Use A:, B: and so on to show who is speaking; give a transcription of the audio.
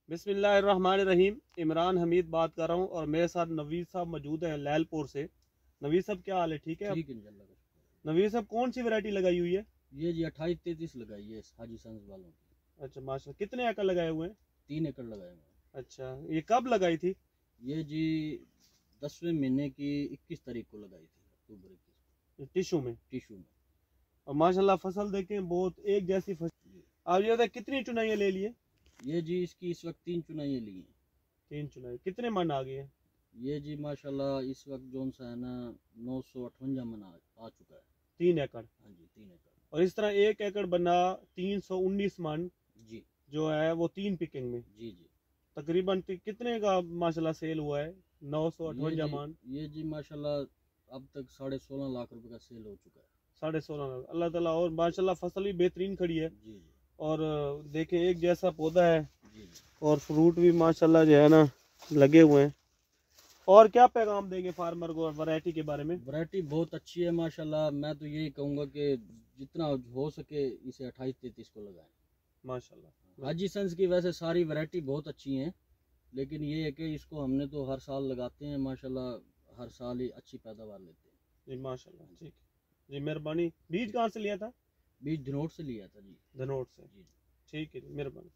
A: बिस्मिल्लाहिर्रहमानिर्रहीम। इमरान हमीद बात कर रहा हूँ और मेरे साथ नवीद साहब मौजूद है लैलपुर से। नवीद साहब क्या हाल है? ठीक है।
B: ठीक है इंशाल्लाह का शुक्र
A: नवीद साहब कौन सी वैरायटी लगाई हुई है?
B: है। ये जी 28-33 लगाई है हाजी संस वालों की।
A: अच्छा माशाल्लाह। कितने एकड़ लगाए हुए हैं?
B: 3 एकड़ लगाए हुए हैं।
A: अच्छा, ये कब लगाई थी?
B: ये जी 10वें महीने की 21 तारीख को लगाई थी, अक्टूबर 21
A: टिशू में।
B: टिशू में।
A: और माशाल्लाह फसल देखें बहुत एक जैसी फसल।
B: जी।
A: आप ये बताए कितनी चुनाइयाँ ले लिए?
B: ये जी इसकी इस वक्त 3 चुनाइयाँ ली हैं।
A: 3 चुनाई। कितने मन आ गए हैं?
B: ये जी माशाल्लाह इस वक्त जोन सा है ना 958 मन आ चुका है।
A: 3 एकड़।
B: हाँ जी 3 एकड़।
A: और इस तरह 1 एकड़ बना 319 मन
B: जी
A: जो है वो 3 पिकिंग में
B: जी जी।
A: तकरीबन कितने का माशाल्लाह सेल हुआ है? नौ सौ
B: ये
A: अठवंजा
B: जी
A: मान।
B: ये जी माशाल्लाह अब तक 16.5 लाख रुपए का सेल हो चुका है।
A: 16.5 अल्लाह ताला। और माशाल्लाह फसल भी बेहतरीन खड़ी है।
B: जी जी
A: और देखें एक जैसा पौधा है
B: जी जी।
A: और फ्रूट भी माशाल्लाह जो है ना लगे हुए हैं। और क्या पैगाम देंगे फार्मर को वैरायटी के बारे में?
B: वैरायटी बहुत अच्छी है माशाल्लाह। मैं तो यही कहूँगा कि जितना हो सके इसे 28-33 को लगाएं।
A: माशाल्लाह।
B: हाजी सन्स की वैसे सारी वैरायटी बहुत अच्छी हैं, लेकिन ये है कि इसको हमने तो हर साल लगाते हैं माशाल्लाह, हर साल ही अच्छी पैदावार लेते हैं।
A: जी माशाल्लाह। ठीक है जी, मेहरबानी। बीज कहाँ से लिया था?
B: बीज धनोट से लिया था जी।
A: धनोट से।
B: जी।
A: ठीक है जी, मेहरबानी।